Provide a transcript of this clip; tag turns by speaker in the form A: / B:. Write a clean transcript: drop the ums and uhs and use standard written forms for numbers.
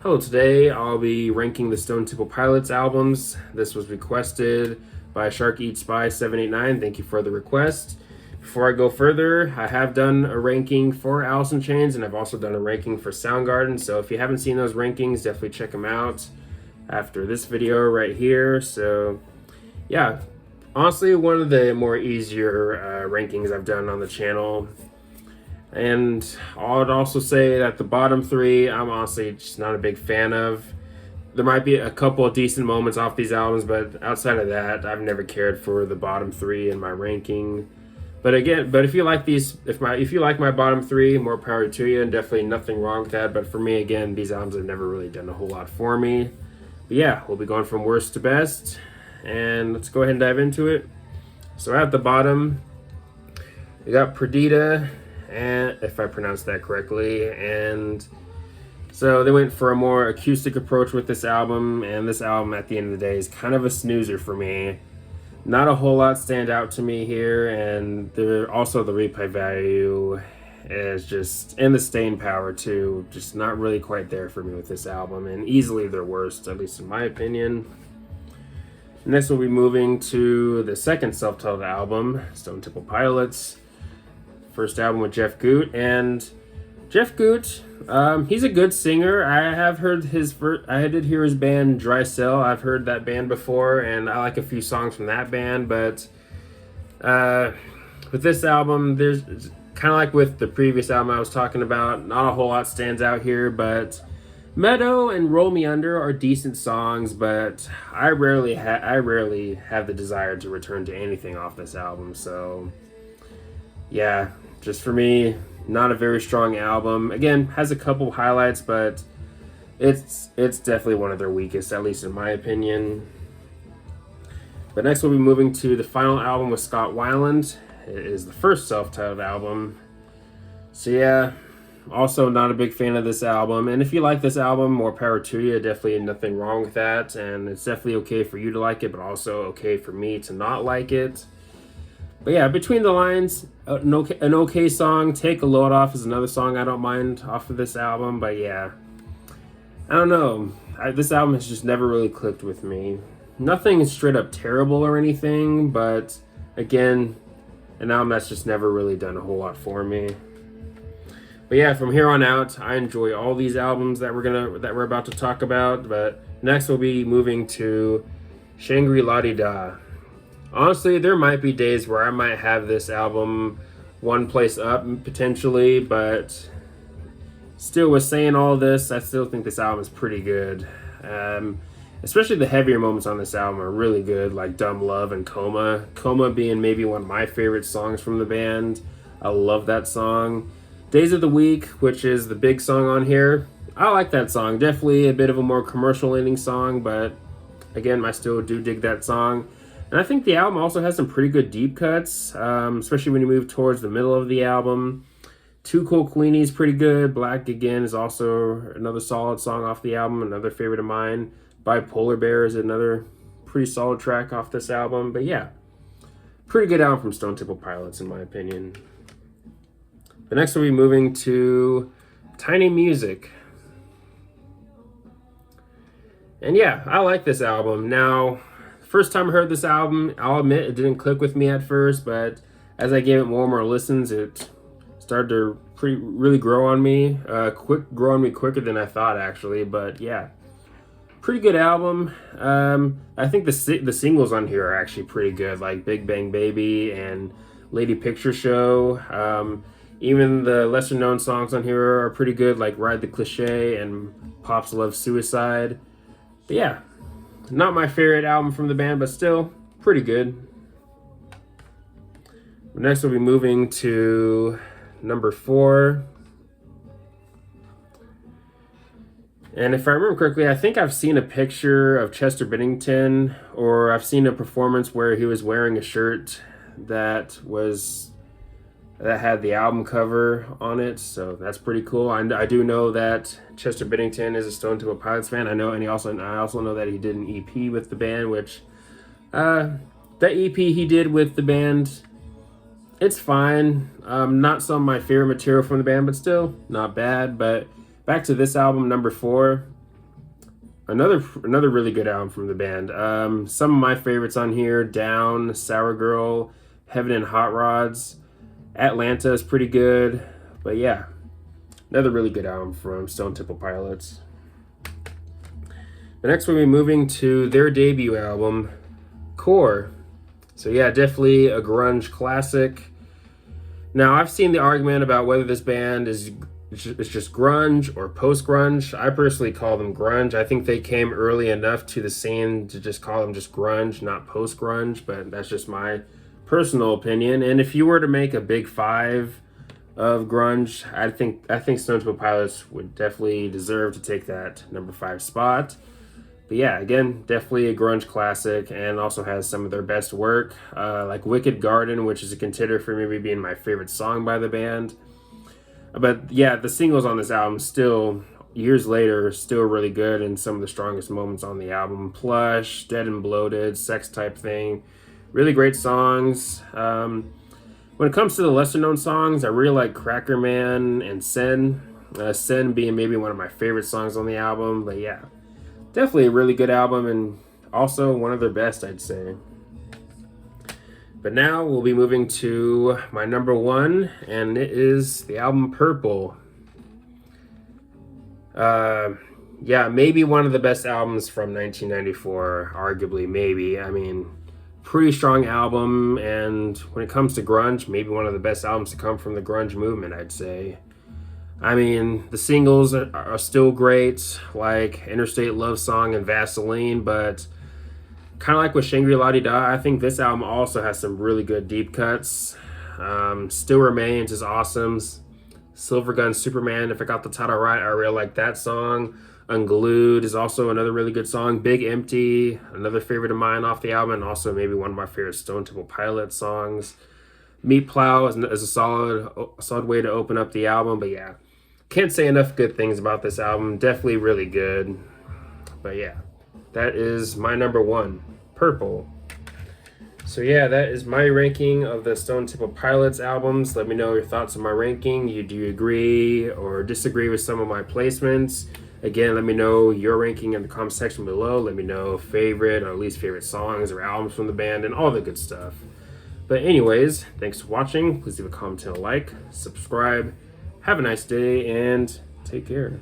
A: Hello, today I'll be ranking the Stone Temple Pilots albums. This was requested by Shark Eat Spy 789. Thank you for the request. Before I go further, I have done a ranking for Alice in Chains, and I've also done a ranking for Soundgarden. So if you haven't seen those rankings, definitely check them out after this video right here. So yeah, honestly, one of the more easier rankings I've done on the channel. And I'd also say that the bottom three, I'm honestly just not a big fan of. There might be a couple of decent moments off these albums, but outside of that, I've never cared for the bottom three in my ranking. But again, if you like these, if you like my bottom three, more power to you, and definitely nothing wrong with that. But for me, again, these albums have never really done a whole lot for me. But yeah, we'll be going from worst to best, and let's go ahead and dive into it. So at the bottom, we got Perdita, and if I pronounced that correctly, and so they went for a more acoustic approach with this album, and this album at the end of the day is kind of a snoozer for me. Not a whole lot stand out to me here, and also the replay value is just, and the staying power too, just not really quite there for me with this album, and easily their worst, at least in my opinion. Next we'll be moving to the second self-titled album, Stone Temple Pilots. First album with Jeff Gutt, and Jeff Gutt, he's a good singer. I have heard I did hear his band Dry Cell. I've heard that band before, and I like a few songs from that band. But with this album, there's kind of like with the previous album I was talking about. Not a whole lot stands out here, but Meadow and Roll Me Under are decent songs. But I rarely have the desire to return to anything off this album. So yeah, just for me, not a very strong album. Again, has a couple highlights, but it's definitely one of their weakest, at least in my opinion. But next we'll be moving to the final album with Scott Weiland. It is the first self-titled album. So yeah, also not a big fan of this album. And if you like this album, more power to you. Definitely nothing wrong with that. And it's definitely okay for you to like it, but also okay for me to not like it. But yeah, Between the Lines, an okay song. Take a Load Off is another song I don't mind off of this album. But yeah, I don't know. This album has just never really clicked with me. Nothing is straight up terrible or anything, but again, an album that's just never really done a whole lot for me. But yeah, from here on out, I enjoy all these albums that we're about to talk about. But next we'll be moving to Shangri-La-Di-Da. Honestly, there might be days where I might have this album one place up potentially, but still, with saying all this, I still think this album is pretty good. Especially the heavier moments on this album are really good, like Dumb Love and Coma. Coma being maybe one of my favorite songs from the band. I love that song. Days of the Week, which is the big song on here, I like that song. Definitely a bit of a more commercial ending song, but again, I still do dig that song. And I think the album also has some pretty good deep cuts, especially when you move towards the middle of the album. Too Cold Queenie is pretty good. Black Again is also another solid song off the album, another favorite of mine. Bipolar Bear is another pretty solid track off this album. But yeah, pretty good album from Stone Temple Pilots in my opinion. The next we'll be moving to Tiny Music. And yeah, I like this album. Now, first time I heard this album, I'll admit it didn't click with me at first, but as I gave it more and more listens, it started to really grow on me. Grow on me quicker than I thought, actually. But yeah, pretty good album. I think the singles on here are actually pretty good, like Big Bang Baby and Lady Picture Show. Even the lesser known songs on here are pretty good, like Ride the Cliche and Pops Love Suicide. But yeah, not my favorite album from the band, but still pretty good. Next we'll be moving to number 4. And if I remember correctly, I think I've seen a picture of Chester Bennington, or I've seen a performance where he was wearing a shirt that had the album cover on it, so that's pretty cool. I do know that Chester Bennington is a Stone Temple Pilots fan. I also know that he did an EP with the band, which that EP he did with the band, it's fine. Not some of my favorite material from the band, but still not bad. But back to this album, number 4. another really good album from the band. Some of my favorites on here: Down, Sour Girl, Heaven and Hot Rods. Atlanta is pretty good, but yeah, another really good album from Stone Temple Pilots. The next we'll be moving to their debut album, Core. So yeah, definitely a grunge classic. Now, I've seen the argument about whether this band is it's just grunge or post-grunge. I personally call them grunge. I think they came early enough to the scene to just call them just grunge, not post-grunge, but that's just my personal opinion. And if you were to make a big five of grunge, I think Stone Temple Pilots would definitely deserve to take that number 5 spot. But yeah, again, definitely a grunge classic, and also has some of their best work, like Wicked Garden, which is a contender for maybe being my favorite song by the band. But yeah, the singles on this album still, years later, still really good, and some of the strongest moments on the album. Plush, Dead and Bloated, Sex Type Thing, really great songs. When it comes to the lesser known songs, I really like Cracker Man and Sen. Sen being maybe one of my favorite songs on the album, but yeah, definitely a really good album, and also one of their best, I'd say. But now we'll be moving to my number 1, and it is the album Purple. Yeah, maybe one of the best albums from 1994, arguably, maybe. I mean, pretty strong album, and when it comes to grunge, maybe one of the best albums to come from the grunge movement, I'd say. I mean, the singles are still great, like Interstate Love Song and Vaseline, but kind of like with Shangri-La Da, I think this album also has some really good deep cuts. Still Remains is awesome. Silver Gun Superman, if I got the title right, I really like that song. Unglued is also another really good song. Big Empty, another favorite of mine off the album, and also maybe one of my favorite Stone Temple Pilots songs. Meat Plow is a solid way to open up the album, but yeah, can't say enough good things about this album. Definitely really good. But yeah, that is my number 1, Purple. So yeah, that is my ranking of the Stone Temple Pilots albums. Let me know your thoughts on my ranking. Do you agree or disagree with some of my placements? Again, let me know your ranking in the comment section below. Let me know favorite or least favorite songs or albums from the band and all the good stuff. But anyways, thanks for watching. Please leave a comment and a like, subscribe. Have a nice day, and take care.